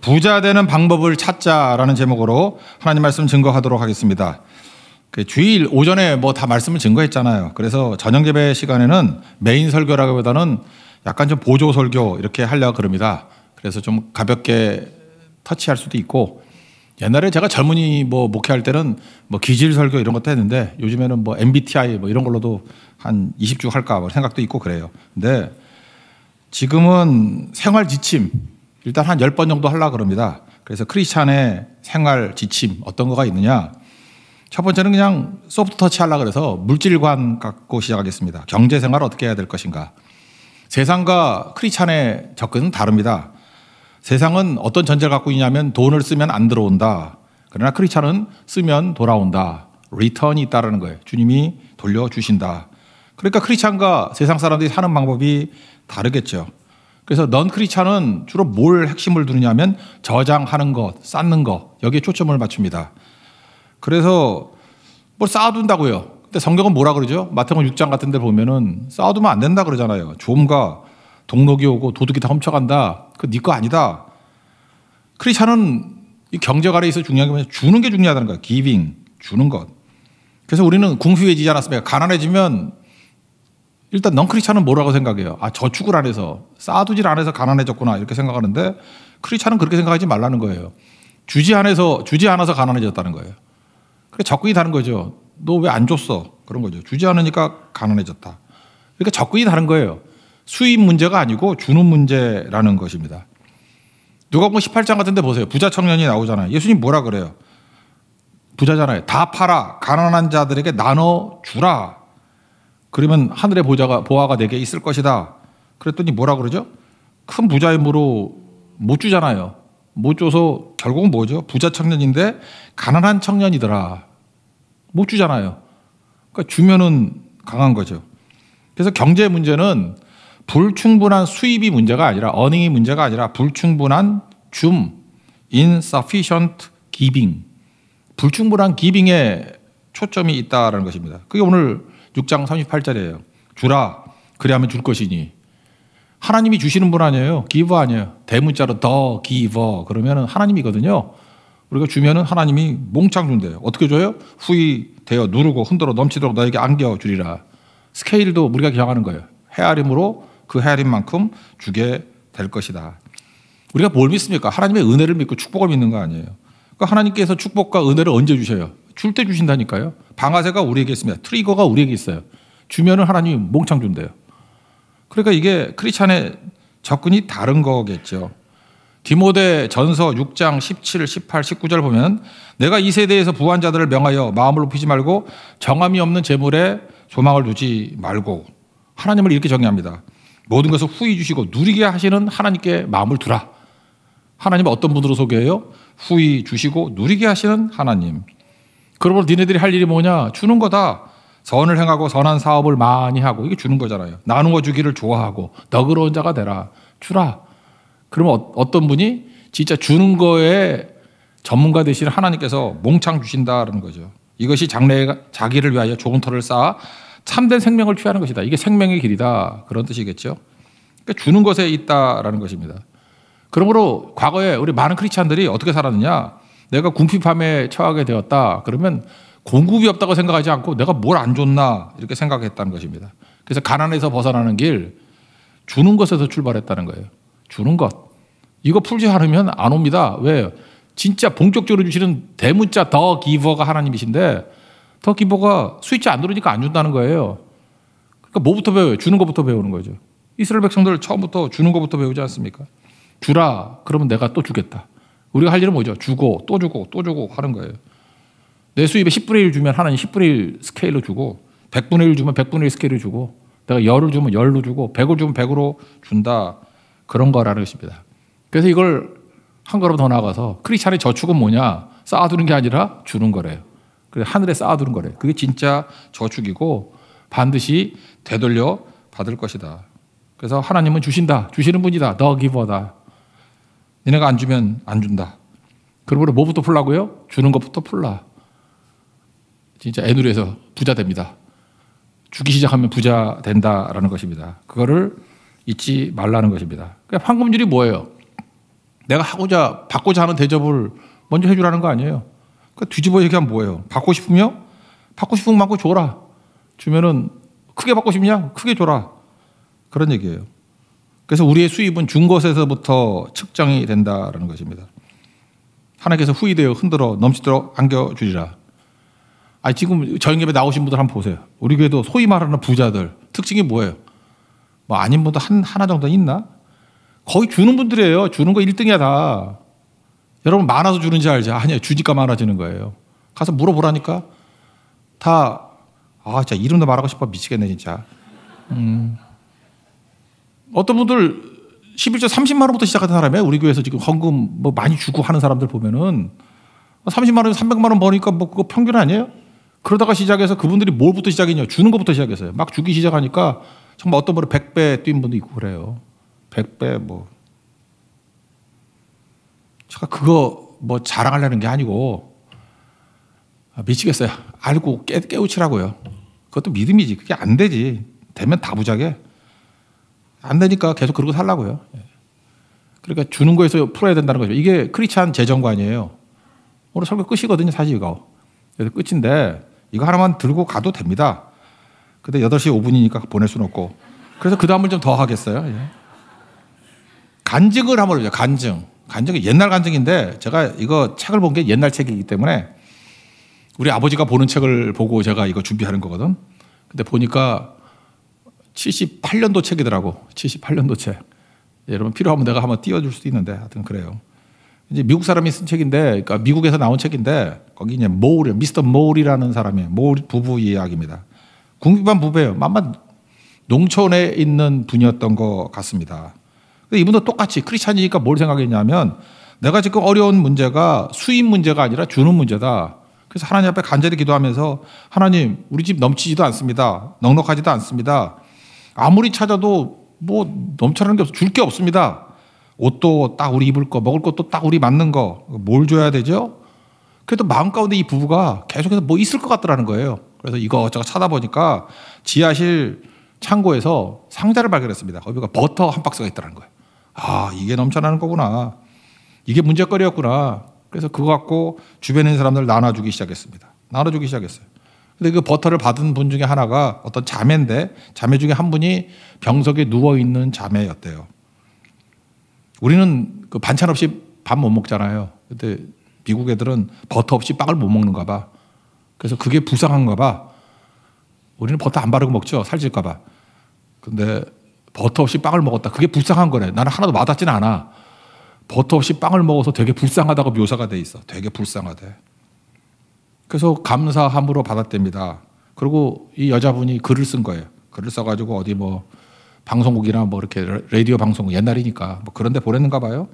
부자 되는 방법을 찾자라는 제목으로 하나님 말씀 증거하도록 하겠습니다. 주일 오전에 뭐 다 말씀을 증거했잖아요. 그래서 저녁 예배 시간에는 메인 설교라기보다는 약간 좀 보조 설교 이렇게 하려고 그럽니다. 그래서 좀 가볍게 터치할 수도 있고, 옛날에 제가 젊은이 뭐 목회할 때는 뭐 기질 설교 이런 것도 했는데 요즘에는 뭐 MBTI 뭐 이런 걸로도 한 20주 할까 뭐 생각도 있고 그래요. 근데 지금은 생활 지침 일단 한 10번 정도 하려고 그럽니다. 그래서 크리스찬의 생활 지침 어떤 거가 있느냐. 첫 번째는 그냥 소프트 터치 하려고 그래서 물질관 갖고 시작하겠습니다. 경제 생활 어떻게 해야 될 것인가. 세상과 크리스찬의 접근은 다릅니다. 세상은 어떤 전제를 갖고 있냐면 돈을 쓰면 안 들어온다. 그러나 크리스찬은 쓰면 돌아온다. 리턴이 있다라는 거예요. 주님이 돌려주신다. 그러니까 크리스찬과 세상 사람들이 사는 방법이 다르겠죠. 그래서 넌 크리스찬은 주로 뭘 핵심을 두느냐면 저장하는 것, 쌓는 것, 여기에 초점을 맞춥니다. 그래서 뭘 쌓아둔다고요. 근데 성경은 뭐라 그러죠? 마태복음 6장 같은 데 보면은 쌓아두면 안 된다 그러잖아요. 조음과 동록이 오고 도둑이 다 훔쳐간다. 그거 네 거 아니다. 크리스찬은 이 경제관에 있어 중요한 게 뭐냐? 주는 게 중요하다는 거예요. 기빙, 주는 것. 그래서 우리는 궁핍해지지 않았습니까? 가난해지면 일단 넌 크리스찬은 뭐라고 생각해요? 아, 저축을 안 해서, 쌓아두질 않아서 가난해졌구나 이렇게 생각하는데 크리스찬은 그렇게 생각하지 말라는 거예요. 주지 않아서 가난해졌다는 거예요. 그래 접근이 다른 거죠. 너 왜 안 줬어? 그런 거죠. 주지 않으니까 가난해졌다. 그러니까 접근이 다른 거예요. 수입 문제가 아니고 주는 문제라는 것입니다. 누가복음 18장 같은 데 보세요. 부자 청년이 나오잖아요. 예수님 뭐라 그래요? 부자잖아요. 다 팔아 가난한 자들에게 나눠 주라. 그러면 하늘의 보화가 내게 있을 것이다. 그랬더니 뭐라 그러죠? 큰 부자의 무로 못 주잖아요. 못 줘서 결국은 뭐죠? 부자 청년인데 가난한 청년이더라. 못 주잖아요. 그러니까 주면은 강한 거죠. 그래서 경제 문제는 불충분한 수입이 문제가 아니라, 어닝이 문제가 아니라 불충분한 insufficient giving, 불충분한 기빙에 초점이 있다라는 것입니다. 그게 오늘 6장 38절이에요. 주라, 그리하면 줄 것이니. 하나님이 주시는 분 아니에요. 기버 아니에요. 대문자로 더 기버 그러면 하나님이거든요. 우리가 주면은 하나님이 몽창 준대요. 어떻게 줘요? 후히 되어 누르고 흔들어 넘치도록 너에게 안겨 주리라. 스케일도 우리가 기억하는 거예요. 헤아림으로 그 헤아림만큼 주게 될 것이다. 우리가 뭘 믿습니까? 하나님의 은혜를 믿고 축복을 믿는 거 아니에요. 그러니까 하나님께서 축복과 은혜를 언제 주셔요? 줄 때 주신다니까요. 방아쇠가 우리에게 있습니다. 트리거가 우리에게 있어요. 주면은 하나님이 몽창 준대요. 그러니까 이게 크리스찬의 접근이 다른 거겠죠. 디모데 전서 6장 17, 18, 19절 보면 내가 이 세대에서 부한 자들을 명하여 마음을 높이지 말고 정함이 없는 재물에 소망을 두지 말고, 하나님을 이렇게 정의합니다. 모든 것을 후히 주시고 누리게 하시는 하나님께 마음을 두라. 하나님은 어떤 분으로 소개해요? 후히 주시고 누리게 하시는 하나님. 그러므로 니네들이 할 일이 뭐냐? 주는 거다. 선을 행하고 선한 사업을 많이 하고, 이게 주는 거잖아요. 나누어 주기를 좋아하고 너그러운 자가 되라. 주라. 그러면 어떤 분이 진짜 주는 거에 전문가 되시는 하나님께서 몽창 주신다는 거죠. 이것이 장래에 자기를 위하여 좋은 터를 쌓아 참된 생명을 취하는 것이다. 이게 생명의 길이다. 그런 뜻이겠죠. 그러니까 주는 것에 있다라는 것입니다. 그러므로 과거에 우리 많은 크리스찬들이 어떻게 살았느냐? 내가 궁핍함에 처하게 되었다. 그러면 공급이 없다고 생각하지 않고 내가 뭘 안 줬나 이렇게 생각했다는 것입니다. 그래서 가난에서 벗어나는 길, 주는 것에서 출발했다는 거예요. 주는 것. 이거 풀지 않으면 안 옵니다. 왜? 진짜 본격적으로 주시는 대문자 더 기버가 하나님이신데 더 기버가 스위치 안 누르니까 안 준다는 거예요. 그러니까 뭐부터 배워요? 주는 것부터 배우는 거죠. 이스라엘 백성들 처음부터 주는 것부터 배우지 않습니까? 주라. 그러면 내가 또 주겠다. 우리가 할 일은 뭐죠? 주고 또 주고 또 주고 하는 거예요. 내 수입의 10분의 1 주면 하나님 10분의 1 스케일로 주고, 100분의 1 주면 100분의 1 스케일로 주고, 내가 10을 주면 10로 주고 100을 주면 100으로 준다. 그런 거라는 것입니다. 그래서 이걸 한 걸음 더 나아가서 크리스찬의 저축은 뭐냐? 쌓아두는 게 아니라 주는 거래요. 그래서 하늘에 쌓아두는 거래요. 그게 진짜 저축이고 반드시 되돌려 받을 것이다. 그래서 하나님은 주신다. 주시는 분이다. 더 기버다. 니네가 안 주면 안 준다. 그러므로 뭐부터 풀라고요? 주는 것부터 풀라. 진짜 애누리에서 부자 됩니다. 주기 시작하면 부자 된다라는 것입니다. 그거를 잊지 말라는 것입니다. 그러니까 황금률이 뭐예요? 내가 받고자 하는 대접을 먼저 해주라는 거 아니에요. 그러니까 뒤집어 얘기하면 뭐예요? 받고 싶으면 만큼 줘라. 주면은 크게 받고 싶냐? 크게 줘라. 그런 얘기예요. 그래서 우리의 수입은 준 것에서부터 측정이 된다라는 것입니다. 하나님께서 후이되어 흔들어 넘치도록 안겨주리라. 지금 저희 교회 나오신 분들 한번 보세요. 우리 교회도 소위 말하는 부자들 특징이 뭐예요? 뭐 아닌 분도 하나 정도 있나? 거의 주는 분들이에요. 주는 거 1등이야 다. 여러분 많아서 주는지 알죠? 아니에요. 주니까 많아지는 거예요. 가서 물어보라니까 다 진짜 이름도 말하고 싶어 미치겠네 진짜. 어떤 분들 11조 30만 원부터 시작하는 사람이에요. 우리 교회에서 지금 헌금 뭐 많이 주고 하는 사람들 보면은 30만 원, 300만 원 버니까 뭐 그거 평균 아니에요? 그러다가 시작해서 그분들이 뭘부터 시작했냐? 주는 것부터 시작했어요. 막 주기 시작하니까 정말 어떤 분은 100배 뛴 분도 있고 그래요. 100배 뭐. 제가 그거 뭐 자랑하려는 게 아니고 미치겠어요. 알고 깨우치라고요. 그것도 믿음이지. 그게 안 되지. 되면 다 부자게. 안 되니까 계속 그러고 살라고요. 그러니까 주는 거에서 풀어야 된다는 거죠. 이게 크리스찬 재정관이에요. 오늘 설교 끝이거든요. 사실 이거. 그래서 끝인데 이거 하나만 들고 가도 됩니다. 근데 8시 5분이니까 보낼 수는 없고. 그래서 그 다음을 좀 더 하겠어요. 간증을 한번 해보죠. 간증이 옛날 간증인데 제가 이거 책을 본 게 옛날 책이기 때문에 우리 아버지가 보는 책을 보고 제가 이거 준비하는 거거든. 근데 보니까 78년도 책이더라고. 78년도 책. 여러분 필요하면 내가 한번 띄워줄 수도 있는데 하여튼 그래요. 이제 미국 사람이 쓴 책인데, 그러니까 미국에서 나온 책인데 거기 이제 미스터 모울이라는 사람이에요. 모울 부부 이야기입니다. 국민반 부부예요. 만만 농촌에 있는 분이었던 것 같습니다. 이분도 똑같이 크리스찬이니까 뭘 생각했냐면 내가 지금 어려운 문제가 수입 문제가 아니라 주는 문제다. 그래서 하나님 앞에 간절히 기도하면서 하나님 우리 집 넘치지도 않습니다. 넉넉하지도 않습니다. 아무리 찾아도 뭐 넘쳐나는 게 없어. 줄 게 없습니다. 옷도 딱 우리 입을 거, 먹을 것도 딱 우리 맞는 거. 뭘 줘야 되죠? 그래도 마음 가운데 이 부부가 계속해서 뭐 있을 것 같더라는 거예요. 그래서 이거저거 찾아보니까 지하실 창고에서 상자를 발견했습니다. 거기가 버터 한 박스가 있더라는 거예요. 이게 넘쳐나는 거구나. 이게 문제거리였구나. 그래서 그거 갖고 주변에 있는 사람들 나눠주기 시작했습니다. 근데 그 버터를 받은 분 중에 하나가 어떤 자매인데 자매 중에 한 분이 병석에 누워있는 자매였대요. 우리는 그 반찬 없이 밥 못 먹잖아요. 근데 미국 애들은 버터 없이 빵을 못 먹는가 봐. 그래서 그게 불쌍한가 봐. 우리는 버터 안 바르고 먹죠. 살찔까 봐. 근데 버터 없이 빵을 먹었다. 그게 불쌍한 거래. 나는 하나도 와닿지는 않아. 버터 없이 빵을 먹어서 되게 불쌍하다고 묘사가 돼 있어. 되게 불쌍하대. 그래서 감사함으로 받았답니다. 그리고 이 여자분이 글을 쓴 거예요. 글을 써가지고 어디 뭐 방송국이나 뭐 이렇게 라디오 방송국 옛날이니까 뭐 그런 데 보냈는가 봐요.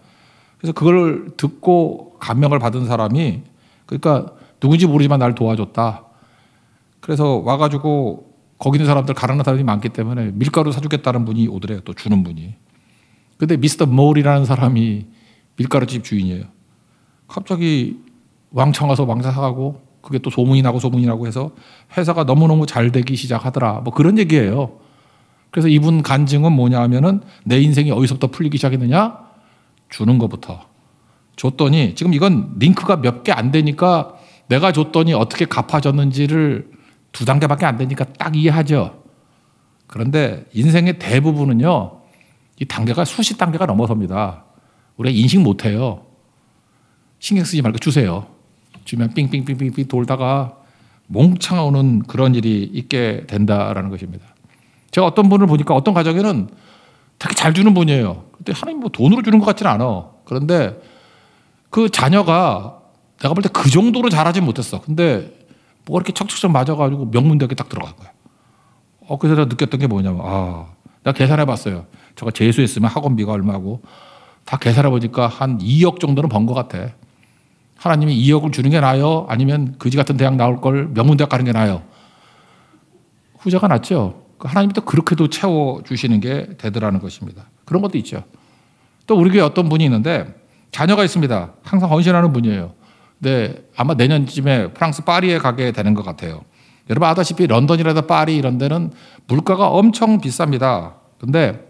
그래서 그걸 듣고 감명을 받은 사람이 그러니까 누군지 모르지만 날 도와줬다. 그래서 와가지고 거기 있는 사람들 가난한 사람이 많기 때문에 밀가루 사주겠다는 분이 오더래요. 또 주는 분이. 근데 미스터 모울이라는 사람이 밀가루집 주인이에요. 갑자기 왕창 와서 왕자 사가고 그게 또 소문이 나고 해서 회사가 너무너무 잘 되기 시작하더라. 뭐 그런 얘기예요. 그래서 이분 간증은 뭐냐 하면은 내 인생이 어디서부터 풀리기 시작했느냐? 주는 것부터. 줬더니 지금 이건 링크가 몇 개 안 되니까 내가 줬더니 어떻게 갚아졌는지를 2단계밖에 안 되니까 딱 이해하죠. 그런데 인생의 대부분은요. 이 단계가 수십 단계가 넘어섭니다. 우리가 인식 못해요. 신경 쓰지 말고 주세요. 주면 삥삥삥삥 돌다가 몽창 오는 그런 일이 있게 된다라는 것입니다. 제가 어떤 분을 보니까 어떤 가정에는 되게 잘 주는 분이에요. 근데 하나님 뭐 돈으로 주는 것 같지는 않아. 그런데 그 자녀가 내가 볼 때 그 정도로 잘하지 못했어. 근데 뭐가 이렇게 척척척 맞아가지고 명문대학에 딱 들어간 거야. 그래서 내가 느꼈던 게 뭐냐면 내가 계산해 봤어요. 저가 재수했으면 학원비가 얼마고 다 계산해 보니까 한 2억 정도는 번 것 같아. 하나님이 2억을 주는 게 나아요? 아니면 그지 같은 대학 나올 걸 명문대학 가는 게 나아요? 후자가 낫죠. 하나님이 또 그렇게도 채워주시는 게 되더라는 것입니다. 그런 것도 있죠. 또 우리 교회 어떤 분이 있는데 자녀가 있습니다. 항상 헌신하는 분이에요. 근데 아마 내년쯤에 프랑스 파리에 가게 되는 것 같아요. 여러분 아다시피 런던이라든가 파리 이런 데는 물가가 엄청 비쌉니다. 근데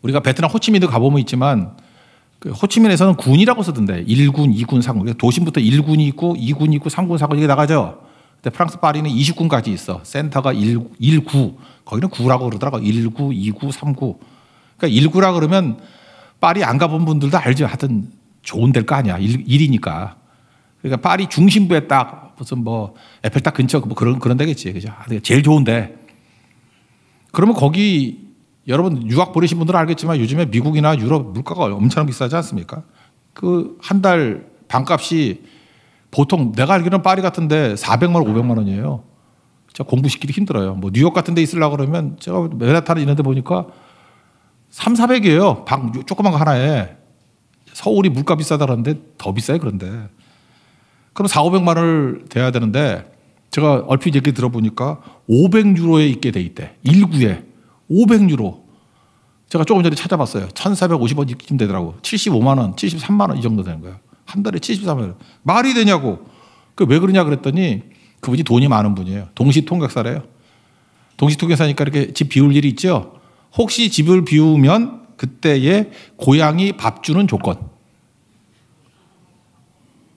우리가 베트남 호치민도 가보면 있지만 그 호치민에서는 군이라고 쓰던데 1군, 2군, 3군. 도심부터 1군이 있고 2군이 있고 3군, 4군 이게 나가죠. 근데 프랑스 파리는 20군까지 있어. 센터가 1구. 거기는 구라고 그러더라고. 1구, 2구, 3구. 그러니까 1구라 그러면 파리 안 가본 분들도 알죠. 하여튼 좋은 데일 거 아니야. 1이니까. 그러니까 파리 중심부에 딱 무슨 뭐 에펠탑 근처 뭐 그런 데겠지. 그죠? 제일 좋은데. 그러면 거기 여러분 유학 보내신 분들은 알겠지만 요즘에 미국이나 유럽 물가가 엄청 비싸지 않습니까? 그 한 달 방값이 보통 내가 알기로는 파리 같은데 400만 원, 500만 원이에요. 진짜 공부시키기 힘들어요. 뭐 뉴욕 같은 데 있으려고 그러면 제가 맨하탄 이런 데 보니까 3, 400이에요. 방 조그만 거 하나에. 서울이 물가 비싸다 그러는데 더 비싸요. 그런데. 그럼 4, 500만 원을 대야 되는데 제가 얼핏 얘기 들어보니까 500유로에 있게 돼 있대. 1구에 500유로. 제가 조금 전에 찾아봤어요. 1,450원 이쯤 되더라고. 75만 원, 73만 원 이 정도 되는 거예요. 한 달에 73만 원. 말이 되냐고. 그 왜 그러냐 그랬더니 그분이 돈이 많은 분이에요. 동시통역사래요. 동시통역사니까 이렇게 집 비울 일이 있죠. 혹시 집을 비우면 그때의 고향이 밥 주는 조건.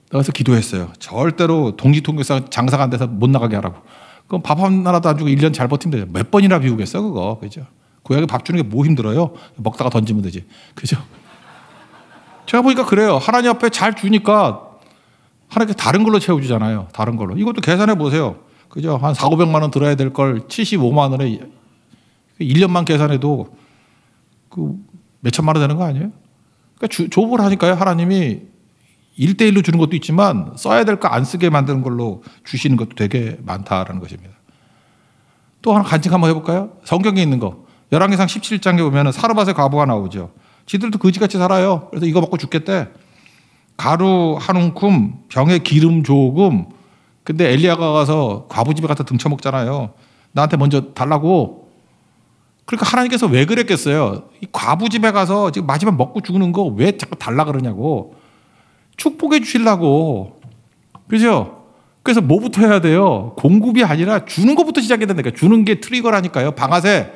그래서 기도했어요. 절대로 동시통역사 장사가 안 돼서 못 나가게 하라고. 그럼 밥 하나도 안 주고 1년 잘 버티면 되죠. 몇 번이나 비우겠어 그거. 그죠? 고향에 밥 주는 게 뭐 힘들어요. 먹다가 던지면 되지. 그죠? 제가 보니까 그래요. 하나님 앞에 잘 주니까 하나님께 다른 걸로 채워주잖아요. 다른 걸로. 이것도 계산해 보세요. 그죠? 한 4, 500만 원 들어야 될 걸 75만 원에 1년만 계산해도 그 몇천만 원 되는 거 아니에요? 그러니까 조업을 하니까요. 하나님이 1대1로 주는 것도 있지만 써야 될 거 안 쓰게 만드는 걸로 주시는 것도 되게 많다라는 것입니다. 또 하나 간증 한번 해볼까요? 성경에 있는 거. 열왕기상 17장에 보면 사르밧의 과부가 나오죠. 지들도 거지같이 살아요. 그래서 이거 먹고 죽겠대. 가루 한 움큼, 병에 기름 조금. 근데 엘리야가 가서 과부 집에 가서 등쳐먹잖아요. 나한테 먼저 달라고. 그러니까 하나님께서 왜 그랬겠어요? 이 과부 집에 가서 지금 마지막 먹고 죽는 거 왜 자꾸 달라 그러냐고. 축복해 주시려고. 그죠? 그래서 뭐부터 해야 돼요? 공급이 아니라 주는 것부터 시작해야 된다니까. 주는 게 트리거라니까요. 방아쇠.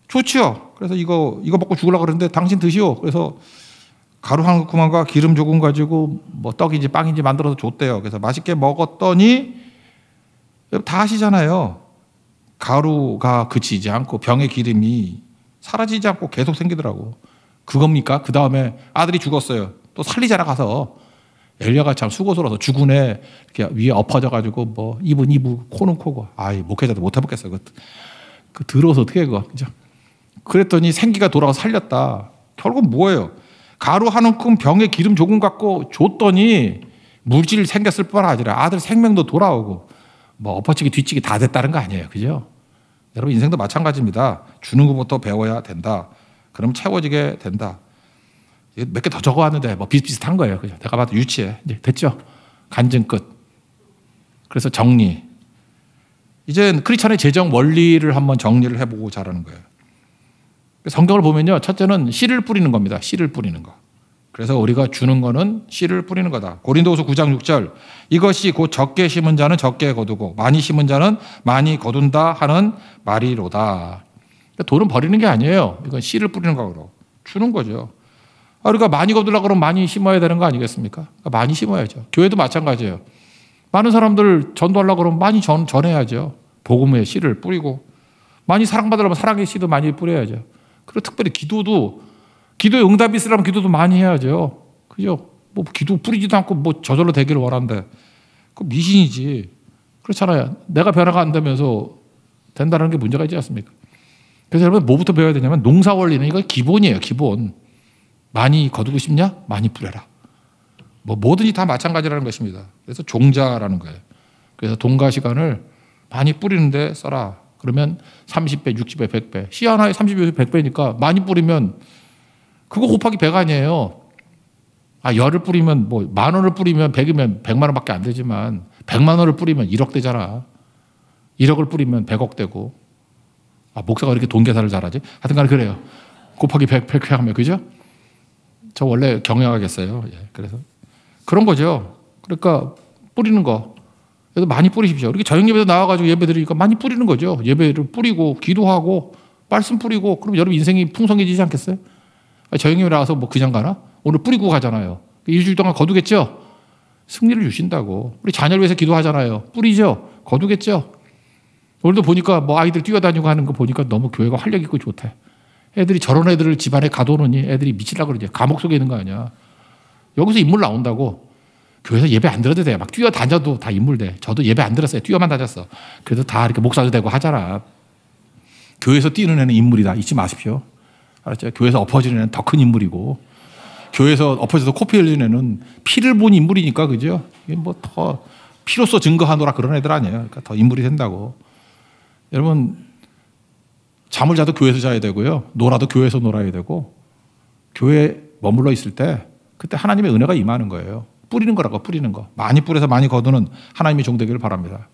좋지요. 그래서 이거 먹고 죽으려고 그러는데 당신 드시오. 그래서 가루 한 움큼과 기름 조금 가지고 뭐 떡인지 빵인지 만들어서 줬대요. 그래서 맛있게 먹었더니 다 아시잖아요. 가루가 그치지 않고 병의 기름이 사라지지 않고 계속 생기더라고. 그겁니까? 그 다음에 아들이 죽었어요. 또 살리자라 가서 엘리야가 참 수고스러워서 죽은 애 이렇게 위에 엎어져가지고 뭐 입은 이부 코는 코고 아이 목회자도 못 해먹겠어요. 그 들어서 어떻게 해 그거. 그죠? 그랬더니 생기가 돌아와서 살렸다. 결국 뭐예요? 가루 한 움큼 병에 기름 조금 갖고 줬더니 물질 생겼을 뿐 아니라 아들 생명도 돌아오고 뭐 엎어치기 뒤치기 다 됐다는 거 아니에요. 그죠? 여러분 인생도 마찬가지입니다. 주는 것부터 배워야 된다. 그럼 채워지게 된다. 몇 개 더 적어왔는데 뭐 비슷비슷한 거예요. 그죠? 내가 봐도 유치해. 이제 됐죠? 간증 끝. 그래서 정리. 이제 크리스천의 재정 원리를 한번 정리를 해보고자 하는 거예요. 성경을 보면요. 첫째는 씨를 뿌리는 겁니다. 씨를 뿌리는 거. 그래서 우리가 주는 거는 씨를 뿌리는 거다. 고린도후서 9장 6절 이것이 곧 적게 심은 자는 적게 거두고 많이 심은 자는 많이 거둔다 하는 말이로다. 돈은 버리는 게 아니에요. 이건 씨를 뿌리는 거로 주는 거죠. 우리가 많이 거두려고 그러면 많이 심어야 되는 거 아니겠습니까? 많이 심어야죠. 교회도 마찬가지예요. 많은 사람들 전도하려고 그러면 많이 전해야죠. 복음의 씨를 뿌리고 많이 사랑받으려면 사랑의 씨도 많이 뿌려야죠. 그리고 특별히 기도에 응답이 있으려면 기도도 많이 해야죠. 그죠? 뭐 기도 뿌리지도 않고 뭐 저절로 되기를 원한데 그 미신이지. 그렇잖아요. 내가 변화가 안 되면서 된다는 게 문제가 있지 않습니까? 그래서 여러분 뭐부터 배워야 되냐면 농사 원리는 이거 기본이에요. 기본. 많이 거두고 싶냐? 많이 뿌려라. 뭐 뭐든지 다 마찬가지라는 것입니다. 그래서 종자라는 거예요. 그래서 돈과 시간을 많이 뿌리는데 써라. 그러면 30배, 60배, 100배. 씨 하나에 30배, 100배니까 많이 뿌리면 그거 곱하기 100 아니에요. 열을 뿌리면 뭐 10,000원을 뿌리면 100이면 100만 원밖에 안 되지만 100만 원을 뿌리면 1억 되잖아. 1억을 뿌리면 100억 되고. 목사가 이렇게 돈 계산을 잘하지? 하여튼 간에 그래요. 곱하기 100 하면 그죠? 저 원래 경영하겠어요. 그래서 그런 거죠. 그러니까 뿌리는 거. 그래서 많이 뿌리십시오. 이렇게 저녁 예배도 나와가지고 예배 드리니까 많이 뿌리는 거죠. 예배를 뿌리고 기도하고 말씀 뿌리고 그럼 여러분 인생이 풍성해지지 않겠어요? 저 형님이 나와서 뭐 그냥 가나? 오늘 뿌리고 가잖아요. 일주일 동안 거두겠죠? 승리를 주신다고. 우리 자녀를 위해서 기도하잖아요. 뿌리죠? 거두겠죠? 오늘도 보니까 뭐 아이들 뛰어다니고 하는 거 보니까 너무 교회가 활력 있고 좋대. 애들이 저런 애들을 집안에 가둬놓으니 애들이 미치려고 그러지. 감옥 속에 있는 거 아니야. 여기서 인물 나온다고. 교회에서 예배 안 들어도 돼. 막 뛰어다녀도 다 인물 돼. 저도 예배 안 들었어요. 뛰어만 다녔어. 그래도 다 이렇게 목사도 되고 하잖아. 교회에서 뛰는 애는 인물이다. 잊지 마십시오. 알았죠? 교회에서 엎어지는 애는 더 큰 인물이고, 교회에서 엎어져서 코피 흘리는 애는 피를 본 인물이니까, 그죠? 이게 뭐 더 피로써 증거하노라 그런 애들 아니에요. 그러니까 더 인물이 된다고. 여러분, 잠을 자도 교회에서 자야 되고요. 놀아도 교회에서 놀아야 되고, 교회에 머물러 있을 때 그때 하나님의 은혜가 임하는 거예요. 뿌리는 거라고, 뿌리는 거. 많이 뿌려서 많이 거두는 하나님의 종 되기를 바랍니다.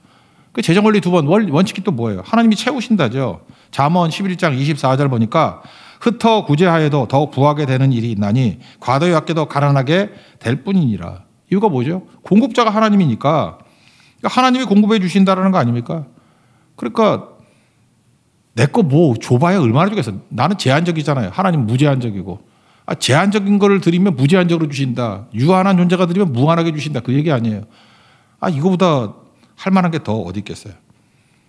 그 재정원리 두 번, 원칙이 또 뭐예요? 하나님이 채우신다죠. 잠언 11장 24절 보니까 흩어 구제하여도 더욱 부하게 되는 일이 있나니 과도히 아껴도 가난하게 될 뿐이니라. 이유가 뭐죠? 공급자가 하나님이니까 하나님이 공급해 주신다는 거 아닙니까? 그러니까 내 거 뭐 줘봐야 얼마나 주겠어. 나는 제한적이잖아요. 하나님 무제한적이고. 제한적인 거를 드리면 무제한적으로 주신다. 유한한 존재가 드리면 무한하게 주신다. 그 얘기 아니에요. 이거보다 할 만한 게 더 어디 있겠어요.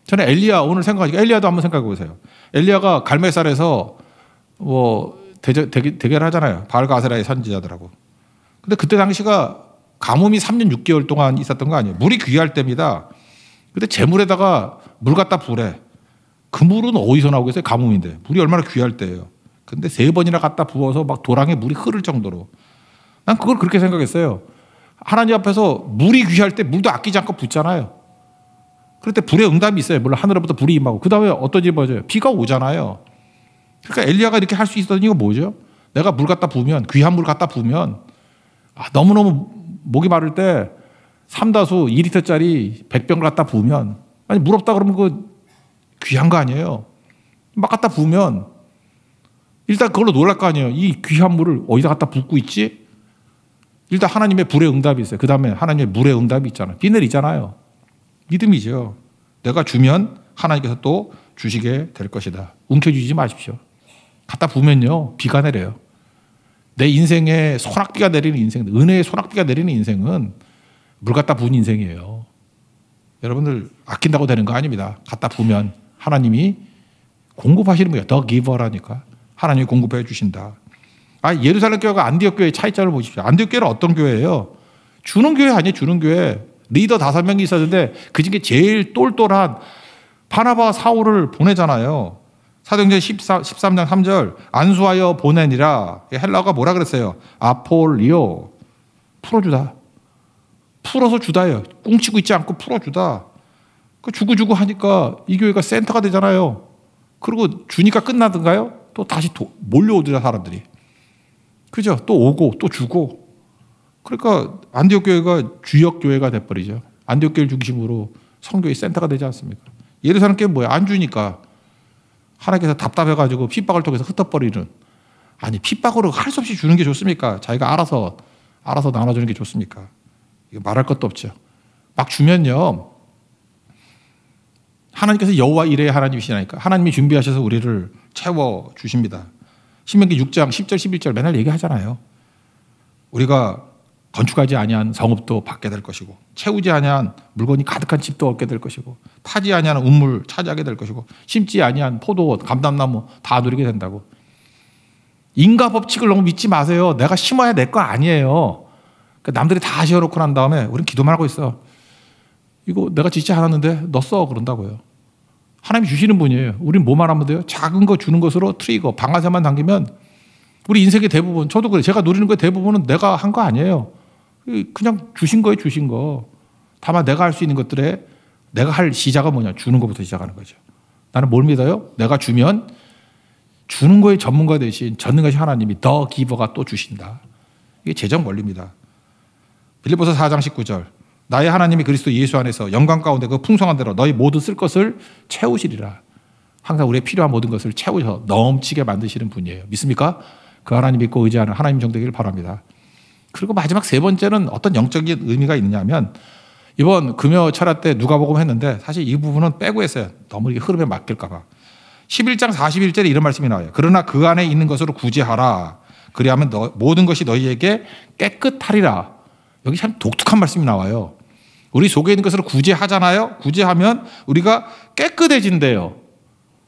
저는 엘리야 오늘 생각하니까 엘리야도 한번 생각해 보세요. 엘리야가 갈멜살에서 뭐 대결하잖아요. 바알과 아세라의 선지자들하고. 근데 그때 당시가 가뭄이 3년 6개월 동안 있었던 거 아니에요. 물이 귀할 때입니다. 근데 재물에다가 물 갖다 부으래. 그 물은 어디서 나오겠어요? 가뭄인데. 물이 얼마나 귀할 때예요. 근데 3번이나 갖다 부어서 막 도랑에 물이 흐를 정도로. 난 그걸 그렇게 생각했어요. 하나님 앞에서 물이 귀할 때 물도 아끼지 않고 붓잖아요. 그럴 때 불의 응답이 있어요. 물론 하늘로부터 불이 임하고. 그 다음에 어떤 일이 벌어져요? 비가 오잖아요. 그러니까 엘리야가 이렇게 할 수 있었던 이유가 뭐죠? 내가 물 갖다 부으면, 귀한 물 갖다 부으면, 너무너무 목이 마를 때 3다수 2리터짜리 100병 갖다 부으면, 아니, 물 없다 그러면 그 귀한 거 아니에요? 막 갖다 부으면, 일단 그걸로 놀랄 거 아니에요? 이 귀한 물을 어디다 갖다 붓고 있지? 일단 하나님의 불의 응답이 있어요. 그 다음에 하나님의 물의 응답이 있잖아요. 비 내리잖아요. 믿음이죠. 내가 주면 하나님께서 또 주시게 될 것이다. 움켜쥐지 마십시오. 갖다 부으면요, 비가 내려요. 내 인생에 소낙비가 내리는 인생, 은혜의 소낙비가 내리는 인생은 물 갖다 부은 인생이에요. 여러분들 아낀다고 되는 거 아닙니다. 갖다 부으면 하나님이 공급하시는 거예요. 더 기버라니까. 하나님이 공급해 주신다. 예루살렘 교회가 안디옥 교회의 차이점을 보십시오. 안디옥 교회는 어떤 교회예요? 주는 교회 아니에요. 주는 교회. 리더 5명이 있었는데 그중에 제일 똘똘한 바나바와 사울을 보내잖아요. 사도행전 13장 3절 안수하여 보내니라. 헬라어가 뭐라 그랬어요? 아폴리오. 풀어주다. 풀어서 주다예요. 꽁치고 있지 않고 풀어주다. 주고 하니까 이 교회가 센터가 되잖아요. 그리고 주니까 끝나든가요? 또 다시 몰려오더라 사람들이. 그죠? 또 오고 또 주고. 그러니까 안디옥 교회가 주역 교회가 돼버리죠. 안디옥 교회를 중심으로 성교의 센터가 되지 않습니까? 예루살렘 교회는 뭐야? 안 주니까 하나님께서 답답해가지고 핍박을 통해서 흩어버리는. 아니 핍박으로 할 수 없이 주는 게 좋습니까? 자기가 알아서 나눠주는 게 좋습니까? 이거 말할 것도 없죠. 막 주면요, 하나님께서 여호와 이레의 하나님이시라니까. 하나님이 준비하셔서 우리를 채워 주십니다. 신명기 6장 10절 11절 맨날 얘기하잖아요. 우리가 건축하지 아니한 성읍도 받게 될 것이고, 채우지 아니한 물건이 가득한 집도 얻게 될 것이고, 타지 아니한 운물 차지하게 될 것이고, 심지 아니한 포도원, 감람나무 다 누리게 된다고. 인과 법칙을 너무 믿지 마세요. 내가 심어야 내 거 아니에요. 그러니까 남들이 다 지어놓고 난 다음에 우리는 기도만 하고 있어. 이거 내가 짓지 않았는데 너 써 그런다고요. 하나님이 주시는 분이에요. 우리는 뭐만 하면 돼요? 작은 거 주는 것으로 트리거, 방아쇠만 당기면 우리 인생의 대부분, 저도 그래요. 제가 누리는 거의 대부분은 내가 한 거 아니에요. 그냥 주신 거예요, 주신 거. 다만 내가 할 수 있는 것들에 내가 할 시작은 뭐냐? 주는 것부터 시작하는 거죠. 나는 뭘 믿어요? 내가 주면 주는 거의 전문가 대신 전능하신 하나님이 더 기버가 또 주신다. 이게 재정 원리입니다. 빌립보서 4장 19절. 나의 하나님이 그리스도 예수 안에서 영광 가운데 그 풍성한 대로 너희 모두 쓸 것을 채우시리라. 항상 우리의 필요한 모든 것을 채우셔서 넘치게 만드시는 분이에요. 믿습니까? 그 하나님 믿고 의지하는 하나님 정되기를 바랍니다. 그리고 마지막 3번째는 어떤 영적인 의미가 있냐면, 이번 금요 철야 때 누가복음 했는데 사실 이 부분은 빼고 했어요. 너무 이게 흐름에 맡길까 봐. 11장 41절에 이런 말씀이 나와요. 그러나 그 안에 있는 것으로 구제하라. 그리하면 모든 것이 너희에게 깨끗하리라. 여기 참 독특한 말씀이 나와요. 우리 속에 있는 것을 구제하잖아요. 구제하면 우리가 깨끗해진대요.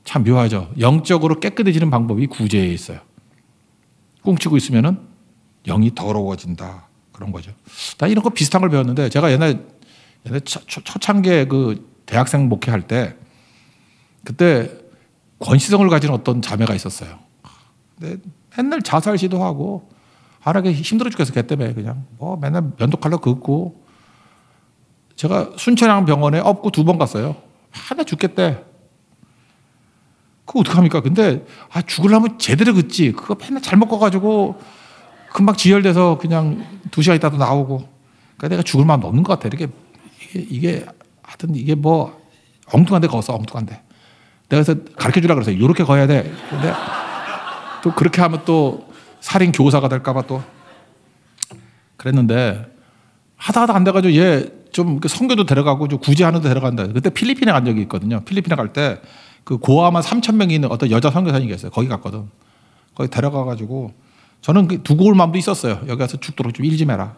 참 묘하죠. 영적으로 깨끗해지는 방법이 구제에 있어요. 꽁치고 있으면은 영이 더러워진다. 그런 거죠. 나 이런 거 비슷한 걸 배웠는데 제가 옛날에 초창기에 그 대학생 목회할 때 그때 권시성을 가진 어떤 자매가 있었어요. 근데 맨날 자살 시도하고 하나게 힘들어 죽겠어. 걔 때문에 그냥 뭐 맨날 면도칼로 긋고 제가 순천향 병원에 업고 2번 갔어요. 하나 죽겠대. 그거 어떡합니까? 근데 죽으려면 제대로 긋지. 그거 맨날 잘못 가가지고 금방 지혈돼서 그냥 2시간 있다도 나오고. 그러니까 내가 죽을 마음 없는 것 같아. 이게 하여튼 이게 뭐 엉뚱한 데 걷어. 엉뚱한데. 내가 그래서 가르쳐 주라 그랬어요. 이렇게 거야 돼. 근데 또 그렇게 하면 또 살인 교사가 될까 봐 또 그랬는데 하다 안 돼가지고 얘 좀 선교도 데려가고 좀 구제하는 데 데려간다. 그때 필리핀에 간 적이 있거든요. 필리핀에 갈 때 그 고아만 3,000명이 있는 어떤 여자 선교사님이 계세요. 거기 갔거든. 거기 데려가가지고 저는 두고 올 마음도 있었어요. 여기 가서 죽도록 좀 일 좀 해라.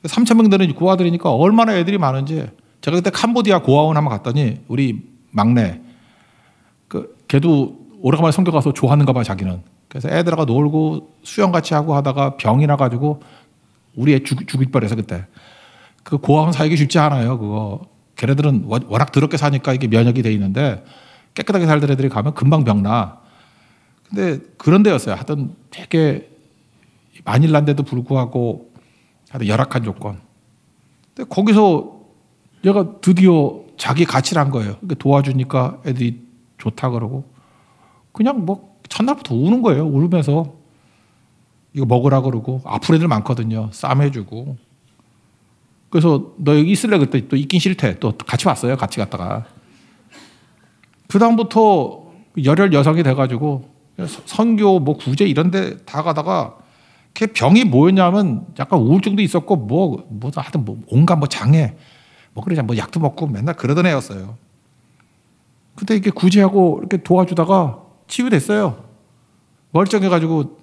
3,000명 되는 고아들이니까 얼마나 애들이 많은지. 제가 그때 캄보디아 고아원 한번 갔더니 우리 막내 걔도 오래간만에 선교 가서 좋아하는가 봐 자기는. 그래서 애들하고 놀고 수영 같이 하고 하다가 병이 나가지고 우리 애 죽일 뻔해서 그때. 그 고아원 살기 쉽지 않아요. 그거. 걔네들은 워낙 더럽게 사니까 이게 면역이 돼 있는데 깨끗하게 살던 애들이 가면 금방 병 나. 근데 그런 데였어요. 하여튼 되게 마닐라인데도 불구하고 하여튼 열악한 조건. 근데 거기서 얘가 드디어 자기 가치를 한 거예요. 그러니까 도와주니까 애들이 좋다 그러고 그냥 뭐 첫날부터 우는 거예요. 울면서 이거 먹으라 그러고 아픈 애들 많거든요. 쌈 해주고. 그래서 너 여기 있을래? 그때 또 있긴 싫대. 또 같이 왔어요. 같이 갔다가. 그 다음부터 열혈 여성이 돼가지고 선교 뭐 구제 이런 데 다 가다가 걔 병이 뭐였냐면 약간 우울증도 있었고 뭐 하여튼 뭐 온갖 뭐 장애 뭐 그러자 뭐 약도 먹고 맨날 그러던 애였어요. 근데 이렇게 구제하고 이렇게 도와주다가 치유됐어요. 멀쩡해가지고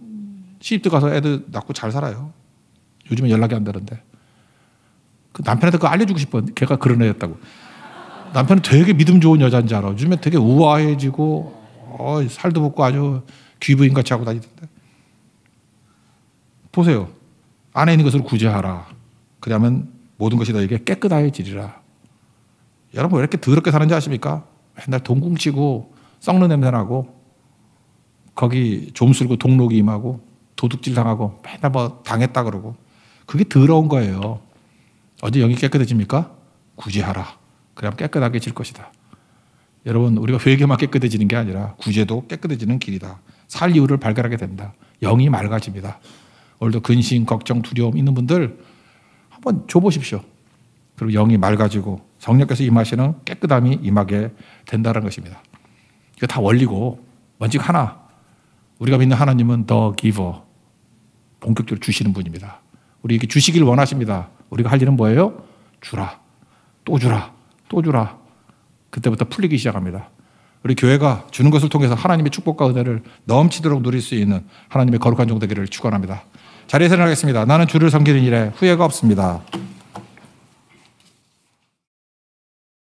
시집도 가서 애들 낳고 잘 살아요. 요즘은 연락이 안 되는데. 그 남편한테 그거 알려주고 싶어. 걔가 그런 애였다고. 남편은 되게 믿음 좋은 여자인 줄 알아. 요즘에 되게 우아해지고 살도 먹고 아주 귀부인같이 하고 다니던데. 보세요. 안에 있는 것을 구제하라. 그러면 모든 것이 너에게 깨끗하여지리라. 여러분 왜 이렇게 더럽게 사는지 아십니까? 맨날 돈 훔치고 썩는 냄새 나고 거기 좀술고 동록이 임하고 도둑질 당하고 맨날 뭐 당했다 그러고 그게 더러운 거예요. 어디 영이 깨끗해집니까? 구제하라. 그럼 깨끗하게 질 것이다. 여러분 우리가 회개만 깨끗해지는 게 아니라 구제도 깨끗해지는 길이다. 살 이유를 발견하게 된다. 영이 맑아집니다. 오늘도 근심, 걱정, 두려움 있는 분들 한번 줘보십시오. 그리고 영이 맑아지고 성령께서 임하시는 깨끗함이 임하게 된다는 것입니다. 이거 다 원리고 먼저 하나. 우리가 믿는 하나님은 The Giver. 본격적으로 주시는 분입니다. 우리에게 주시길 원하십니다. 우리가 할 일은 뭐예요? 주라. 또 주라. 또 주라. 그때부터 풀리기 시작합니다. 우리 교회가 주는 것을 통해서 하나님의 축복과 은혜를 넘치도록 누릴 수 있는 하나님의 거룩한 종 되기를 축원합니다. 자리에서 일어나겠습니다. 나는 주를 섬기는 일에 후회가 없습니다.